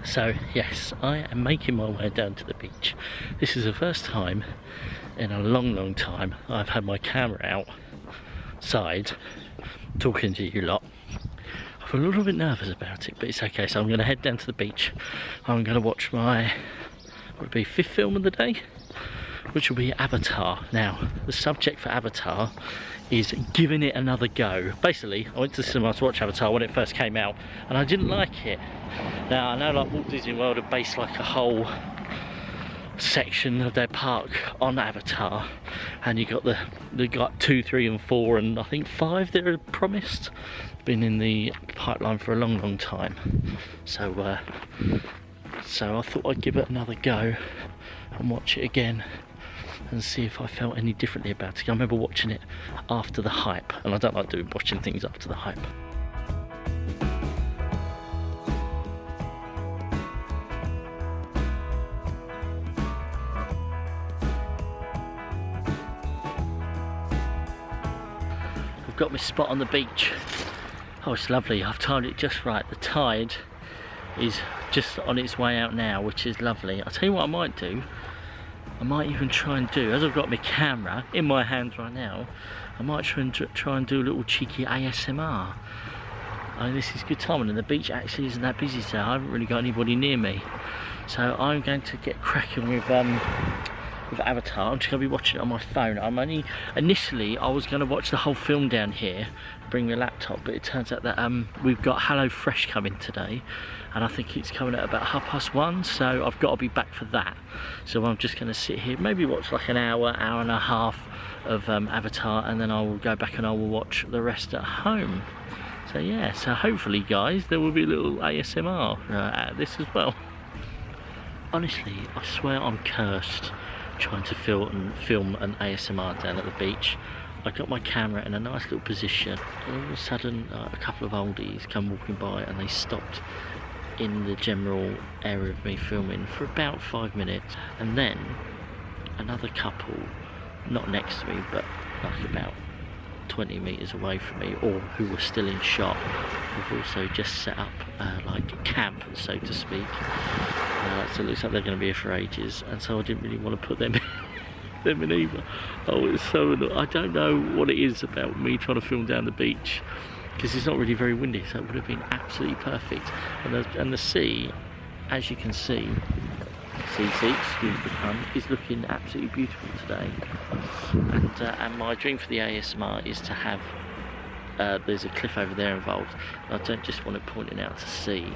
So yes, I am making my way down to the beach. This is the first time in a long time I've had my camera outside talking to you lot. I'm a little bit nervous about it, but it's okay. So I'm going to head down to the beach. I'm going to watch my, what would it be, 5th film of the day, which will be Avatar. Now, the subject for Avatar is giving it another go. Basically, I went to the cinema to watch Avatar when it first came out, and I didn't like it. Now, I know like Walt Disney World have based like a whole section of their park on Avatar, and you got they got 2, 3 and 4 and I think 5 that are promised. Been in the pipeline for a long time, so I thought I'd give it another go and watch it again and see if I felt any differently about it. I remember watching it after the hype, and I don't like watching things after the hype. I've got my spot on the beach. Oh, it's lovely. I've timed it just right. The tide is just on its way out now, which is lovely. I'll tell you what I might do. I might even try and do, as I've got my camera in my hands right now, I might try and do a little cheeky ASMR. This is good timing, and the beach actually isn't that busy, so I haven't really got anybody near me. So I'm going to get cracking with Avatar. I'm just going to be watching it on my phone. Initially I was going to watch the whole film down here, bring my laptop, but it turns out that we've got HelloFresh coming today, and I think it's coming at about 1:30, so I've got to be back for that. So I'm just going to sit here, maybe watch like an hour and a half of Avatar, and then I will go back and I will watch the rest at home. So yeah, so hopefully guys, there will be a little ASMR out of this as well. Honestly, I swear I'm cursed trying to film an ASMR down at the beach. I got my camera in a nice little position, and all of a sudden a couple of oldies come walking by, and they stopped in the general area of me filming for about 5 minutes, and then another couple, not next to me but like about 20 metres away from me, or who were still in shot, have also just set up like camp, so to speak. So it looks like they're going to be here for ages, and so I didn't really want to put them in either. Oh, it's so annoying. I don't know what it is about me trying to film down the beach, because it's not really very windy, so it would have been absolutely perfect. And the sea, as you can see, excuse the pun, is looking absolutely beautiful today. And my dream for the ASMR is to have, there's a cliff over there involved, and I don't just want it pointing out to sea.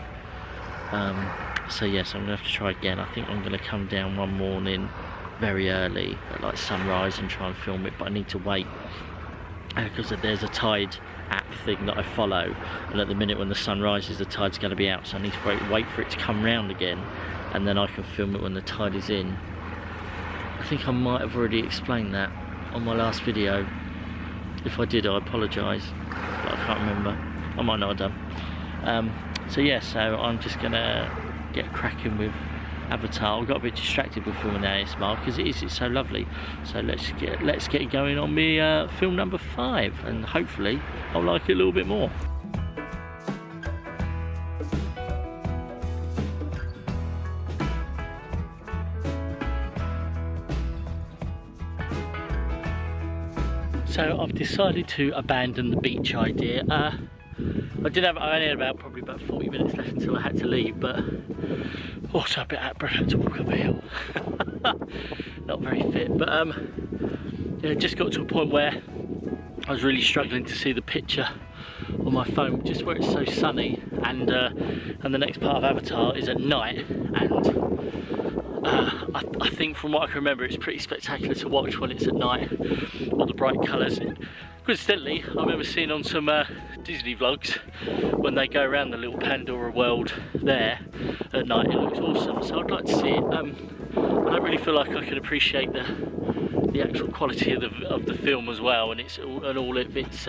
So yes, I'm going to have to try again. I think I'm going to come down one morning very early at like sunrise and try and film it, but I need to wait because there's a tide app thing that I follow, and at the minute when the sun rises the tide's going to be out, so I need to wait for it to come round again, and then I can film it when the tide is in. I think I might have already explained that on my last video. If I did, I apologise, but I can't remember. I might not have done. So yeah, so I'm just gonna get cracking with Avatar. I got a bit distracted with filming the ASMR because it's so lovely. So let's get going on me film number 5, and hopefully I'll like it a little bit more. So I've decided to abandon the beach idea. I only had probably about 40 minutes left until I had to leave, but also a bit out of breath to walk up a hill. Not very fit, but yeah, just got to a point where I was really struggling to see the picture on my phone, just where it's so sunny, and the next part of Avatar is at night, and I think from what I can remember it's pretty spectacular to watch when it's at night, all the bright colours. Coincidentally, I remember seeing on some Disney vlogs when they go around the little Pandora world there at night, it looks awesome, so I'd like to see it. I don't really feel like I can appreciate the actual quality of the film as well, and it's all of its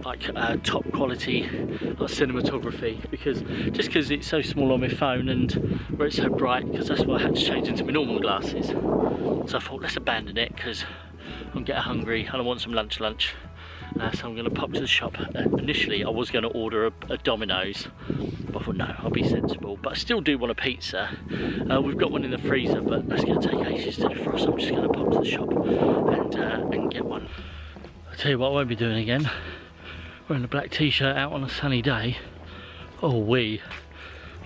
like top quality cinematography, because it's so small on my phone and where it's so bright, because that's why I had to change into my normal glasses. So I thought, let's abandon it because I'm getting hungry and I want some lunch, So I'm going to pop to the shop. Initially I was going to order a Domino's, but I thought no, I'll be sensible, but I still do want a pizza. We've got one in the freezer, but that's going to take ages to defrost. I'm just going to pop to the shop and get one. I'll tell you what I won't be doing again, wearing a black t-shirt out on a sunny day. Oh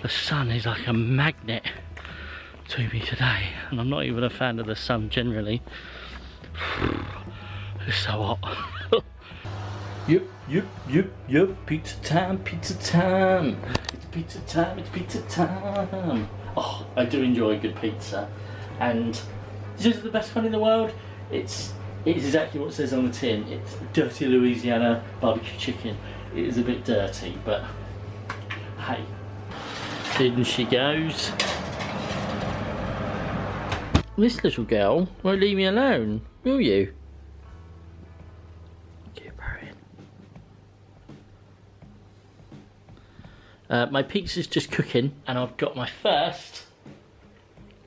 the sun is like a magnet to me today, and I'm not even a fan of the sun generally. It's so hot. Yep, pizza time, pizza time. It's pizza time, it's pizza time. Oh, I do enjoy a good pizza. And this is the best one in the world. It's exactly what it says on the tin. It's dirty Louisiana barbecue chicken. It is a bit dirty, but hey. In she goes. This little girl won't leave me alone, will you? Keep going. My pizza's just cooking, and I've got my first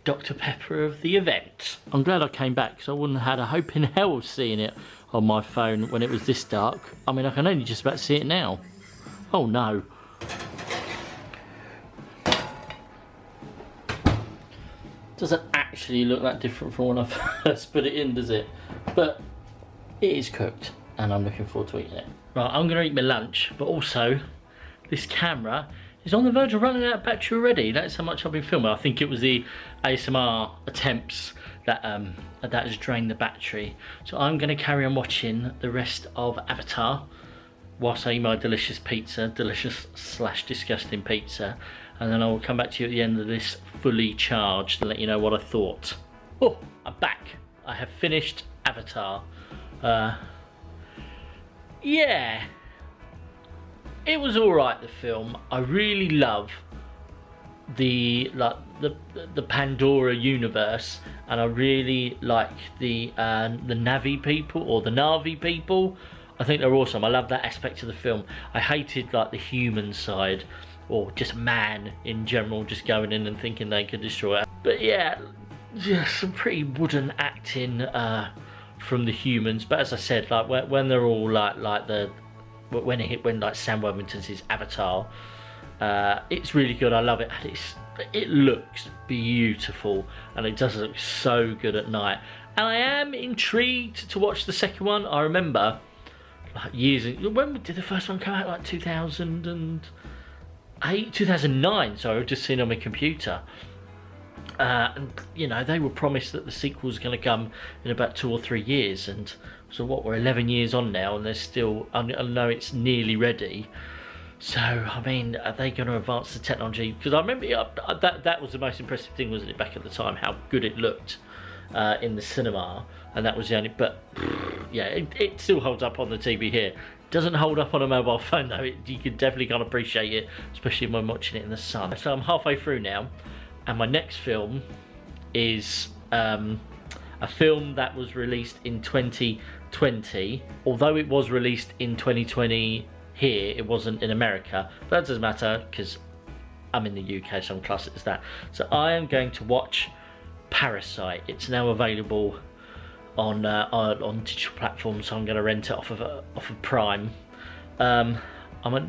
Dr. Pepper of the event. I'm glad I came back, because I wouldn't have had a hope in hell of seeing it on my phone when it was this dark. I mean, I can only just about see it now. Oh no. Doesn't actually look that different from when I first put it in, does it? But it is cooked, and I'm looking forward to eating it. Right, I'm going to eat my lunch, but also this camera is on the verge of running out of battery already. That's how much I've been filming. I think it was the ASMR attempts that has drained the battery. So I'm going to carry on watching the rest of Avatar whilst I eat my delicious pizza, delicious/disgusting pizza, and then I will come back to you at the end of this fully charged and let you know what I thought. Oh, I'm back. I have finished Avatar. Yeah, it was alright, the film. I really love the Pandora universe, and I really like the Navi people, or the Na'vi people. I think they're awesome. I love that aspect of the film. I hated like the human side, or just man in general, just going in and thinking they could destroy it. But yeah, some pretty wooden acting from the humans. But as I said, like when they're all when Sam Worthington's his Avatar, it's really good. I love it, and it looks beautiful, and it does look so good at night. And I am intrigued to watch the second one. I remember like when did the first one come out? Like 2008, 2009. So I've just seen on my computer. And you know, they were promised that the sequel was going to come in about 2 or 3 years, and so what, we're 11 years on now, and they're still, I know it's nearly ready. So I mean, are they going to advance the technology? Because I remember that was the most impressive thing, wasn't it, back at the time, how good it looked in the cinema, and that was the only. But yeah, it still holds up on the TV here. Doesn't hold up on a mobile phone though. You can definitely can't appreciate it, especially when watching it in the sun. So I'm halfway through now, and my next film is a film that was released in 2020. Although it was released in 2020 here, it wasn't in America. But that doesn't matter, because I'm in the UK, so I'm classed as that. So I am going to watch Parasite. It's now available on digital platforms, so I'm going to rent it off of Prime. I've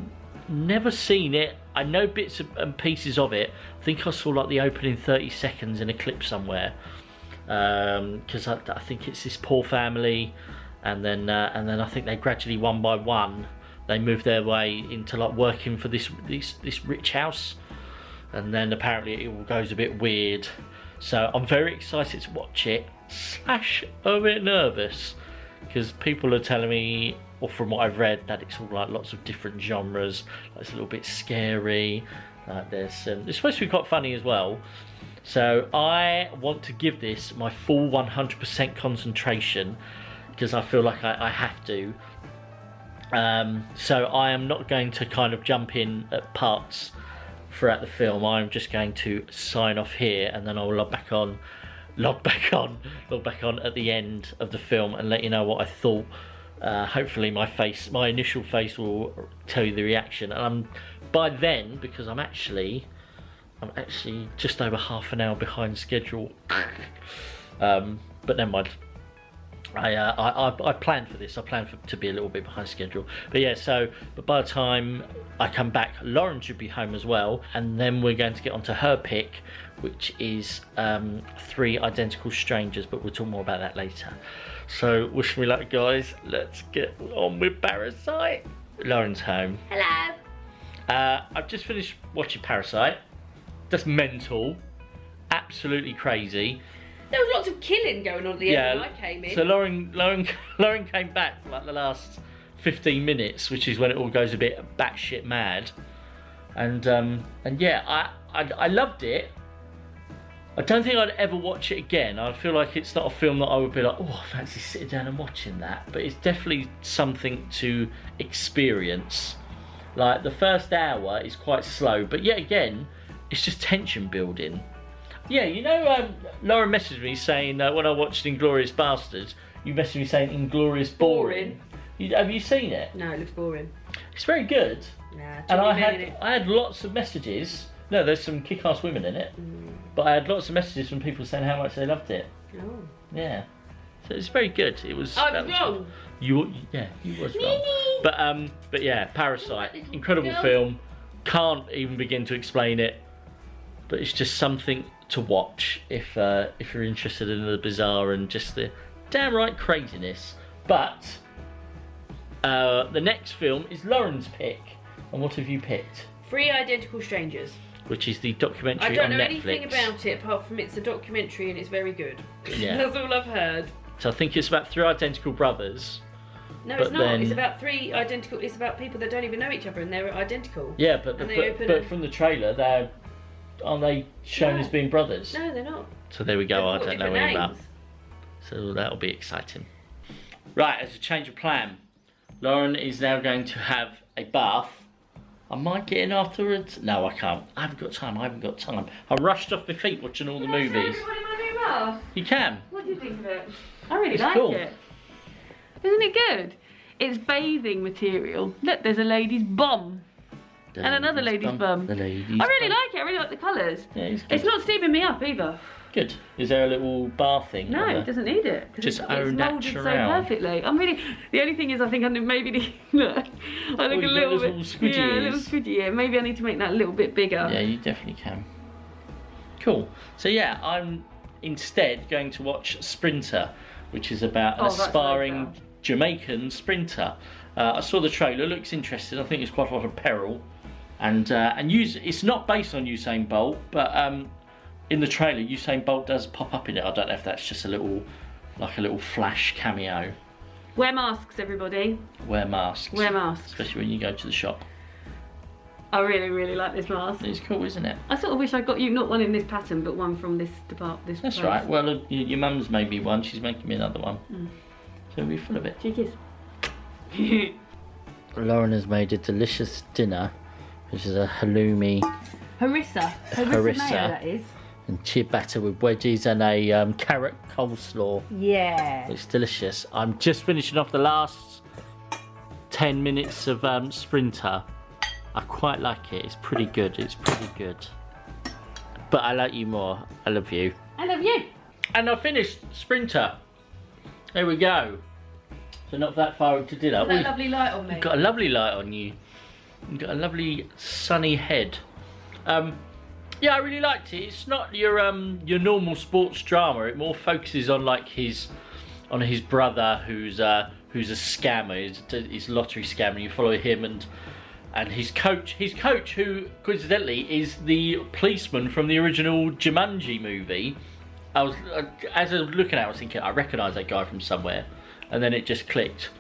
never seen it. I know bits and pieces of it. I think I saw like the opening 30 seconds in a clip somewhere, because I think it's this poor family, and then I think they gradually, one by one, they move their way into like working for this rich house, and then apparently it all goes a bit weird. So I'm very excited to watch it, / a bit nervous, because people are telling me, or from what I've read, that it's all like lots of different genres. Like it's a little bit scary. It's supposed to be quite funny as well. So I want to give this my full 100% concentration, because I feel like I have to. So I am not going to kind of jump in at parts throughout the film. I'm just going to sign off here, and then I'll log back on at the end of the film and let you know what I thought. Hopefully my initial face will tell you the reaction, and by then, because I'm actually just over half an hour behind schedule. But never mind. I planned for this. I planned to be a little bit behind schedule. But yeah, but by the time I come back, Lauren should be home as well, and then we're going to get onto her pick, which is 3 Identical Strangers, but we'll talk more about that later. So wish me luck, guys. Let's get on with Parasite. Lauren's home. Hello. I've just finished watching Parasite. That's mental. Absolutely crazy. There was lots of killing going on at the end when I came in. So Lauren came back for like the last 15 minutes, which is when it all goes a bit batshit mad. And yeah, I loved it. I don't think I'd ever watch it again. I feel like it's not a film that I would be like, oh, I fancy sitting down and watching that. But it's definitely something to experience. Like the first hour is quite slow, but yet again, it's just tension building. Yeah, you know, Lauren messaged me saying when I watched Inglourious Basterds, you messaged me saying Inglourious boring. Have you seen it? No, it looks boring. It's very good. Nah, and I had lots of messages. No, there's some kick-ass women in it. But I had lots of messages from people saying how much they loved it. Oh. Yeah. So it's very good. It was. I was wrong. You was wrong. But yeah, Parasite, incredible film. Can't even begin to explain it. But it's just something to watch if you're interested in the bizarre and just the downright craziness. But the next film is Lauren's pick. And what have you picked? 3 Identical Strangers. Which is the documentary on Netflix. I don't know anything about it apart from it's a documentary and it's very good. Yeah. That's all I've heard. So I think it's about 3 identical brothers. No, it's not. It's about 3 identical. It's about people that don't even know each other and they're identical. Yeah, but from the trailer, aren't they shown as being brothers? No, they're not. So there we go. I don't know anything about. Names. So that'll be exciting. Right, as a change of plan, Lauren is now going to have a bath. I might get in afterwards. No, I can't. I haven't got time. I'm rushed off my feet watching all the movies. You can. What do you think of it? I really like it. Isn't it good? It's bathing material. Look, there's a lady's bum. And another lady's bum. I really like it. I really like the colours. Yeah, it's not steaming me up either. Good. Is there a little bath thing? No, it doesn't need it. Just it's moulded so perfectly. I'm really. The only thing is, I think I maybe look. I look a little bit. Squidgy a little squidgy. Yeah, maybe I need to make that a little bit bigger. Yeah, you definitely can. Cool. So yeah, I'm instead going to watch Sprinter, which is about an aspiring Jamaican sprinter. I saw the trailer. Looks interesting. I think it's quite a lot of peril, and it's not based on Usain Bolt, but in the trailer, Usain Bolt does pop up in it. I don't know if that's just a little flash cameo. Wear masks, everybody. Wear masks. Wear masks. Especially when you go to the shop. I really, really like this mask. It's cool, isn't it? I sort of wish I got you not one in this pattern, but one from this That's place. right. Well, your mum's made me one. She's making me another one. So we'll be full of it. Cheekies. Lauren has made a delicious dinner, which is a halloumi. Harissa mayo, that is. And ciabatta with wedges and a carrot coleslaw. Yeah. It's delicious. I'm just finishing off the last 10 minutes of Sprinter. I quite like it. It's pretty good. But I like you more. I love you. I love you. And I finished Sprinter. There we go. So not that far into dinner. Got that lovely light on me. You've got a lovely light on you. You've got a lovely sunny head. Yeah, I really liked it. It's not your normal sports drama. It more focuses on like his brother who's a scammer. He's a lottery scammer. You follow him and his coach who coincidentally is the policeman from the original Jumanji movie. As I was looking at it, I was thinking I recognise that guy from somewhere, and then it just clicked.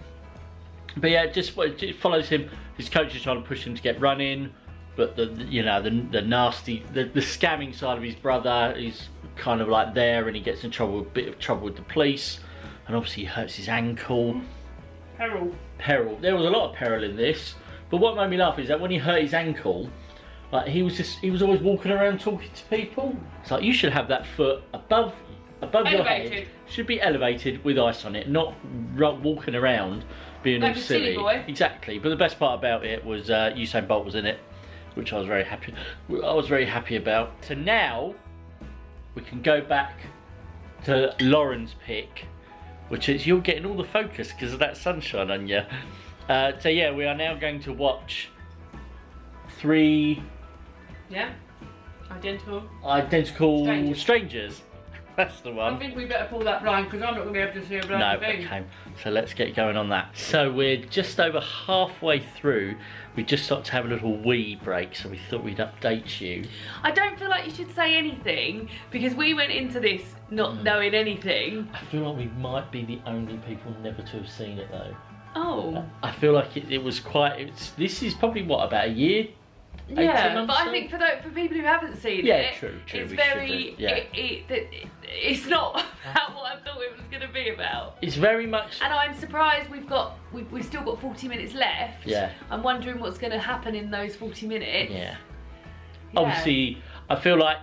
But yeah, it follows him. His coach is trying to push him to get running. But the nasty, the scamming side of his brother is kind of like there, and he gets in trouble, a bit of trouble with the police, and obviously he hurts his ankle. Peril. There was a lot of peril in this, but what made me laugh is that when he hurt his ankle, like he was always walking around talking to people. It's like you should have that foot above your head, should be elevated with ice on it, not walking around being all silly. Boy. Exactly. But the best part about it was Usain Bolt was in it, which I was very happy about. So now we can go back to Lauren's pick, which is you're getting all the focus because of that sunshine on you. So yeah, we are now going to watch 3 identical strangers. That's the one. I think we better pull that blind because I'm not going to be able to see a blind thing. Okay, so let's get going on that. So we're just over halfway through. We just started to have a little wee break, so we thought we'd update you. I don't feel like you should say anything because we went into this not knowing anything. I feel like we might be the only people never to have seen it though. Oh. I feel like it was quite. This is probably what, about a year? Yeah, but I think for people who haven't seen it, true. It's very. It's not about what I thought it was going to be about. It's very much. And I'm surprised we've still got 40 minutes left. Yeah. I'm wondering what's going to happen in those 40 minutes. Yeah. Obviously, I feel like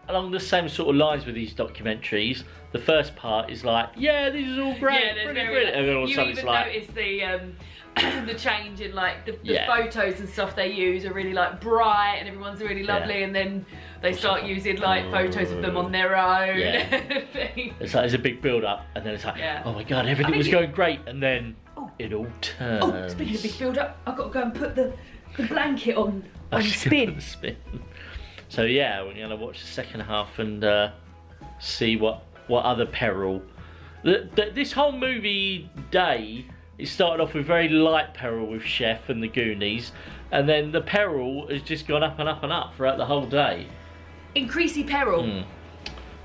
along the same sort of lines with these documentaries. The first part is like, yeah, this is all great, brilliant, and then all of a sudden it's like. You even notice the change in like the photos and stuff they use are really like bright and everyone's really lovely, and then they start using like photos of them on their own. It's like there's a big build up and then it's like, oh my god, everything was going great, and then it all turns. Oh, speaking of big build up, I've got to go and put the blanket on spin. So yeah, we're gonna watch the second half and see what other peril. This whole movie day. It started off with very light peril with Chef and the Goonies, and then the peril has just gone up and up and up throughout the whole day. Increasing peril.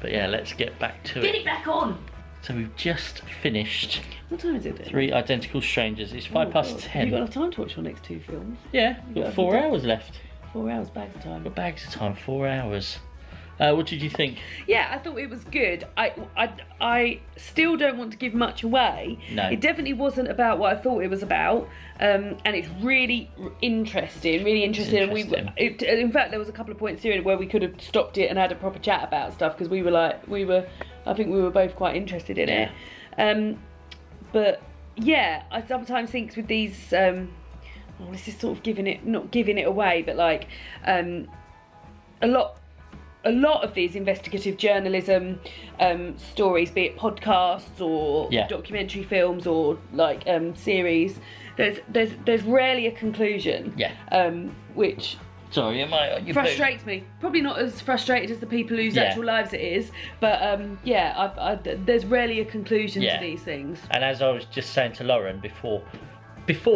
But yeah, let's get back to it. Get it back on! So we've just finished. What time is it then? 3 Identical Strangers. It's 10:05. Have you got enough time to watch your next 2 films? Yeah, we've got 4 hours left. 4 hours, bags of time. Got bags of time, 4 hours. What did you think? Yeah, I thought it was good. I still don't want to give much away. No. It definitely wasn't about what I thought it was about, and it's really interesting. And in fact, there was a couple of points here where we could have stopped it and had a proper chat about stuff because I think we were both quite interested in it. But yeah, I sometimes think with these, this is sort of not giving it away, but like a lot of these investigative journalism stories, be it podcasts or documentary films or like series, there's rarely a conclusion. Which frustrates me. Probably not as frustrated as the people whose actual lives it is, but there's rarely a conclusion to these things. And as I was just saying to Lauren before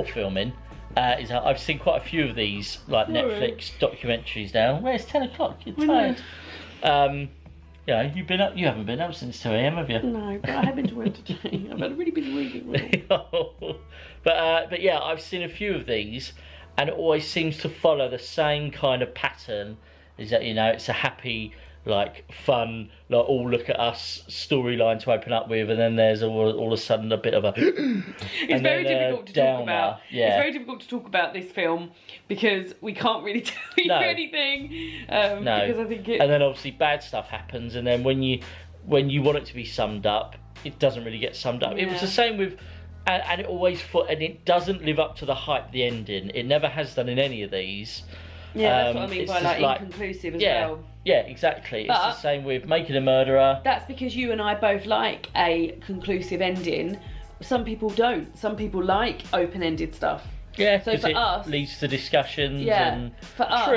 filming. I've seen quite a few of these like Netflix documentaries now. Well, it's 10 o'clock. You're tired. You've been up. You haven't been up since 2 a.m. have you? No, but I have been to work today. I've had a really busy week. But yeah, I've seen a few of these, and it always seems to follow the same kind of pattern. Is that it's a happy, like fun, like all look at us storyline to open up with, and then there's all of a sudden a bit of a. It's very difficult to talk about. Yeah. It's very difficult to talk about this film because we can't really tell you anything. Because I think and then obviously bad stuff happens, and then when you want it to be summed up, it doesn't really get summed up. It was the same with. And it doesn't live up to the hype. The ending, it never has done in any of these. Yeah, that's what I mean by like inconclusive as well. Yeah, exactly. But it's the same with Making a Murderer. That's because you and I both like a conclusive ending. Some people don't. Some people like open-ended stuff. Yeah, so for us, leads to discussions. Yeah, and for us,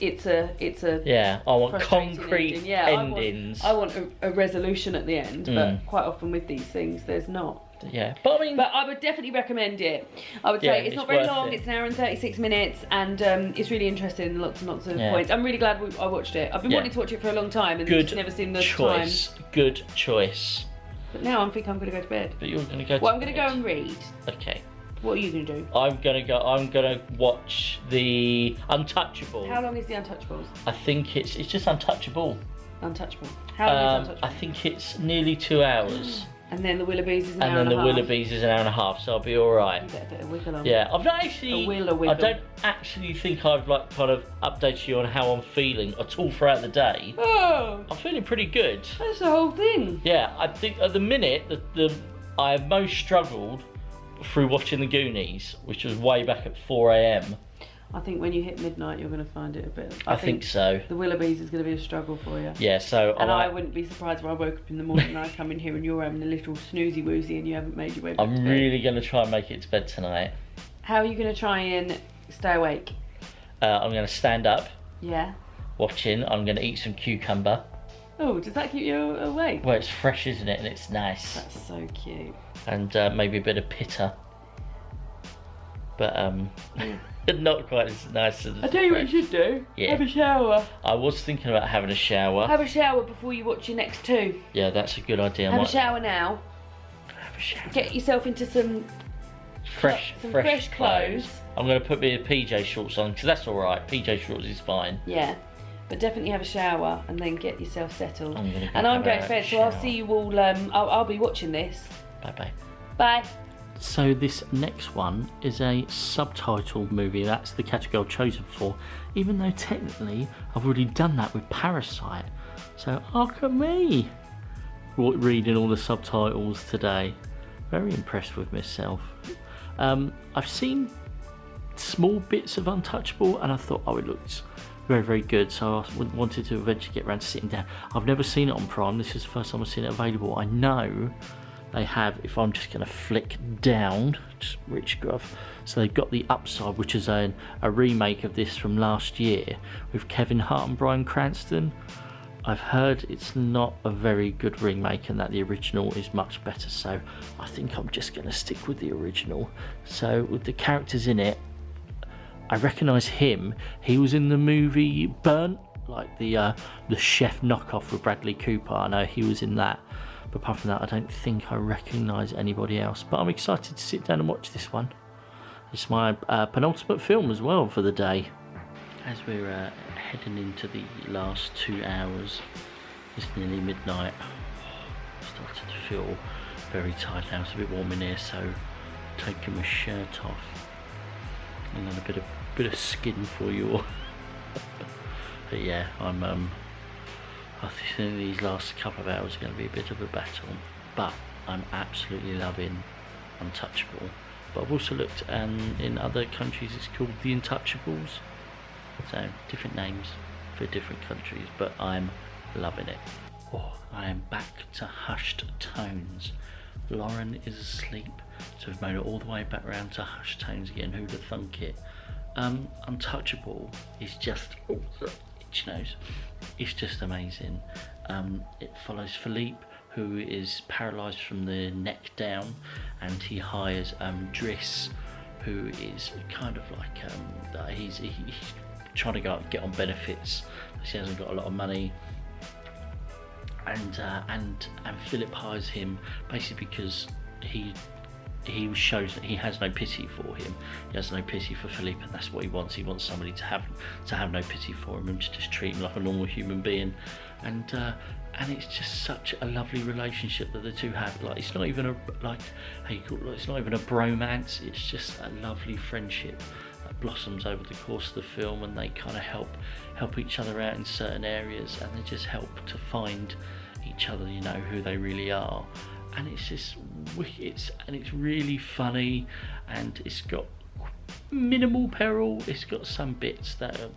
it's a. Yeah, I want concrete endings. I want a resolution at the end, but quite often with these things, there's not. Yeah, but I would definitely recommend it. I would say it's not very long. It's an hour and 36 minutes, and it's really interesting in lots and lots of points. I'm really glad I watched it. I've been wanting to watch it for a long time, and just never seen the time. Good choice. But now I think I'm going to go to bed. But you're going to go. Well, I'm going to go and read. Okay. What are you going to do? I'm going to watch the Untouchables. How long is the Untouchables? I think it's just Untouchable. Untouchable. How long is Untouchable? I think it's nearly 2 hours. And then the Willoughbys is an hour and a half. And then the Willoughbys is an hour and a half, so I'll be alright. You get a bit of wiggle on. Yeah, I've not actually. A wiggle. I don't actually think I've like kind of updated you on how I'm feeling at all throughout the day. Oh. I'm feeling pretty good. That's the whole thing. Yeah, I think at the minute I have most struggled through watching the Goonies, which was way back at 4 a.m. I think when you hit midnight, you're going to find it a bit. I think so. The Willoughby's is going to be a struggle for you. Yeah, so... And I wouldn't be surprised when I woke up in the morning and I come in here and you're having a little snoozy woozy and you haven't made your way back to bed. I'm really going to try and make it to bed tonight. How are you going to try and stay awake? I'm going to stand up. Yeah. Watching. I'm going to eat some cucumber. Oh, does that keep you awake? Well, it's fresh, isn't it? And it's nice. That's so cute. And maybe a bit of pitta. But not quite as nice as... I tell you what you should do. Yeah. Have a shower. I was thinking about having a shower. Have a shower before you watch your next two. Yeah, that's a good idea. Have a shower now. Have a shower. Get yourself into some fresh clothes. I'm going to put me PJ shorts on, because that's alright. PJ shorts is fine. Yeah. But definitely have a shower and then get yourself settled. I'm going to bed, so I'll see you all. I'll be watching this. Bye-bye. Bye. So this next one is a subtitled movie. That's the category I've chosen for, even though technically I've already done that with Parasite. So look at me reading all the subtitles today. Very impressed with myself. I've seen small bits of Untouchable and I thought, oh, it looks very, very good. So I wanted to eventually get around to sitting down. I've never seen it on Prime. This is the first time I've seen it available. I know they have, if I'm just going to flick down, just rich gruff. So they've got The Upside, which is a remake of this from last year with Kevin Hart and Bryan Cranston. I've heard it's not a very good remake and that the original is much better. So I think I'm just going to stick with the original. So with the characters in it, I recognise him. He was in the movie Burnt, like the chef knockoff with Bradley Cooper. I know he was in that. But apart from that, I don't think I recognise anybody else. But I'm excited to sit down and watch this one. It's my penultimate film as well for the day. As we're heading into the last 2 hours, it's nearly midnight. I'm starting to feel very tired now. It's a bit warm in here, so taking my shirt off. And then a bit of skin for you all. But yeah, I think these last couple of hours are going to be a bit of a battle, but I'm absolutely loving Untouchable. But I've also looked, and in other countries it's called The Intouchables, so different names for different countries, but I'm loving it. Oh, I am back to hushed tones. Lauren is asleep, so we've made it all the way back round to hushed tones again. Who'd have thunk it? Untouchable is just... Oh, itchy nose. It's just amazing. It follows Philippe, who is paralysed from the neck down, and he hires Driss, who is kind of like he's trying to get on benefits because he hasn't got a lot of money, and Philip hires him basically because he shows that he has no pity for him. He has no pity for Philippe, and that's what he wants. He wants somebody to have no pity for him and to just treat him like a normal human being. And it's just such a lovely relationship that the two have. Like, it's not even it's not even a bromance. It's just a lovely friendship that blossoms over the course of the film, and they kind of help each other out in certain areas, and they just help to find each other, you know, who they really are. And it's just it's really funny, and it's got minimal peril. It's got some bits that are,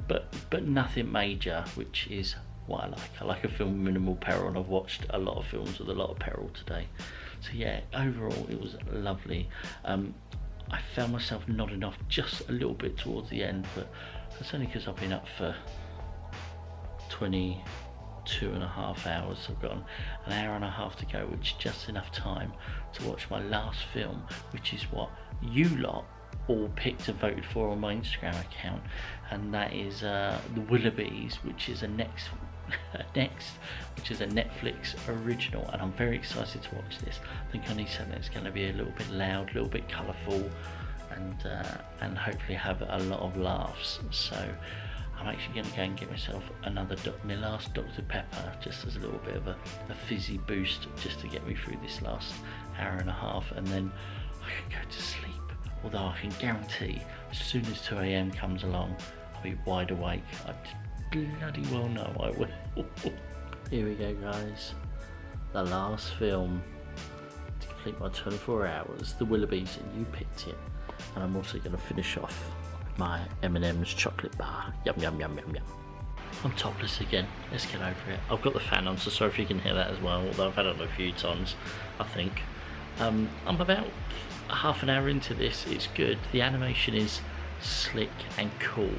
but nothing major, which is what I like. I like a film with minimal peril, and I've watched a lot of films with a lot of peril today. So yeah, overall it was lovely. I found myself nodding off just a little bit towards the end, but that's only because I've been up for 22.5 hours. So I've got an hour and a half to go, which is just enough time to watch my last film, which is what you lot all picked and voted for on my Instagram account, and that is The Willoughbys, which is a Netflix original, and I'm very excited to watch this. I think I need something that's going to be a little bit loud, a little bit colourful, and hopefully have a lot of laughs. So I'm actually going to go and get myself my last Dr. Pepper, just as a little bit of a fizzy boost, just to get me through this last hour and a half, and then I can go to sleep. Although I can guarantee, as soon as 2 AM comes along, I'll be wide awake. I bloody well know I will. Here we go, guys. The last film to complete my 24 hours, The Willoughbys, and you picked it. And I'm also going to finish off my M&M's chocolate bar. Yum, yum, yum, yum, yum. I'm topless again. Let's get over it. I've got the fan on, so sorry if you can hear that as well, although I've had it on a few times, I think. I'm about half an hour into this. It's good. The animation is slick and cool.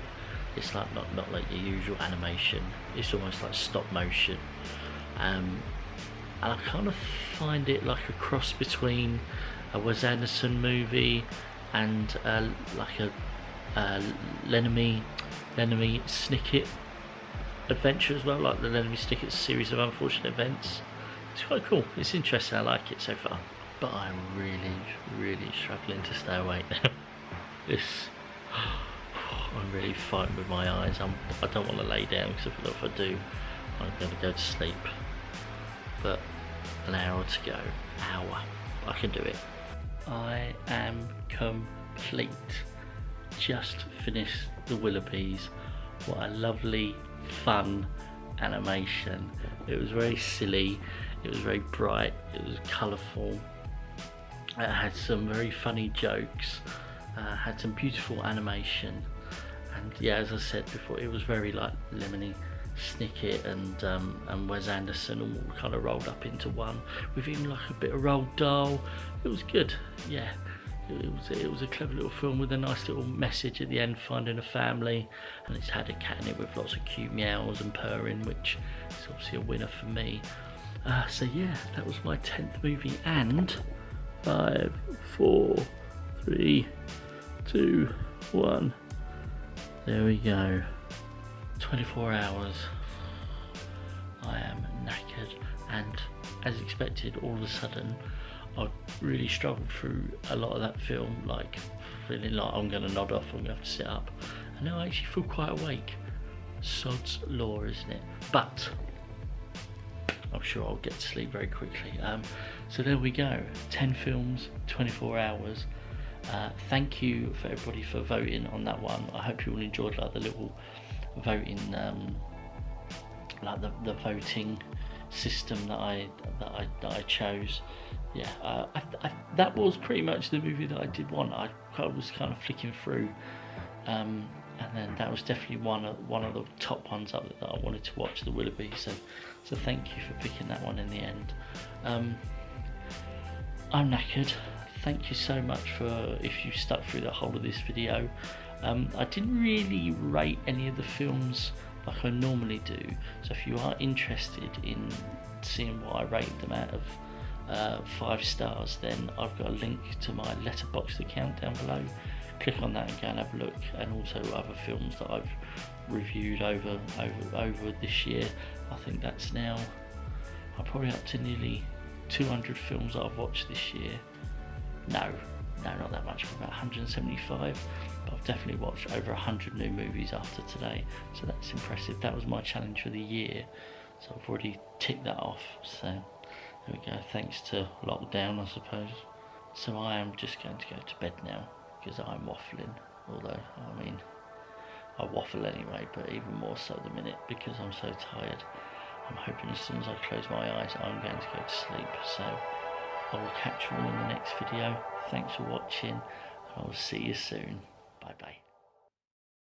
It's like not like your usual animation. It's almost like stop motion. And I kind of find it like a cross between a Wes Anderson movie and like a Lemony Snicket adventure as well, like the Lemony Snicket series of unfortunate events. It's quite cool. It's interesting. I like it so far, but I'm really struggling to stay awake now. I'm really fighting with my eyes. I don't want to lay down because if I do, I'm going to go to sleep. But an hour to go. I can do it. I am complete. Just finished the Willoughbys. What a lovely, fun animation. It was very silly. It was very bright. It was colourful. It had some very funny jokes. Had some beautiful animation. And yeah, as I said before, it was very like Lemony Snicket and Wes Anderson all kind of rolled up into one, with even like a bit of Roald Dahl. It was good. Yeah, it was a clever little film with a nice little message at the end, finding a family, and it's had a cat in it with lots of cute meows and purring, which is obviously a winner for me. So yeah, that was my 10th movie, and 5, 4, 3, 2, 1. There we go. 24 hours. I am knackered, and as expected, all of a sudden I really struggled through a lot of that film, like feeling like I'm going to nod off, I'm going to have to sit up, and now I actually feel quite awake. Sod's law, isn't it? But I'm sure I'll get to sleep very quickly. So there we go, 10 films, 24 hours. Thank you for everybody for voting on that one. I hope you all enjoyed like the little voting, like the voting system that I chose. Yeah, that was pretty much the movie that I did want. I was kind of flicking through, and then that was definitely one of the top ones up that I wanted to watch, the Willoughby. So thank you for picking that one in the end. I'm knackered. Thank you so much for if you stuck through the whole of this video. I didn't really rate any of the films like I normally do, so if you are interested in seeing what I rate them out of 5 stars, then I've got a link to my Letterboxd account down below. Click on that and go and have a look, and also other films that I've reviewed over this year. I think that's now, I'm probably up to nearly 200 films that I've watched this year. No, not that much, about 175, but I've definitely watched over 100 new movies after today, so that's impressive. That was my challenge for the year, so I've already ticked that off. So there we go, thanks to lockdown, I suppose. So I am just going to go to bed now, because I'm waffling, although, I mean, I waffle anyway, but even more so at the minute, because I'm so tired. I'm hoping as soon as I close my eyes, I'm going to go to sleep. So I will catch you all in the next video. Thanks for watching, and I will see you soon. Bye bye.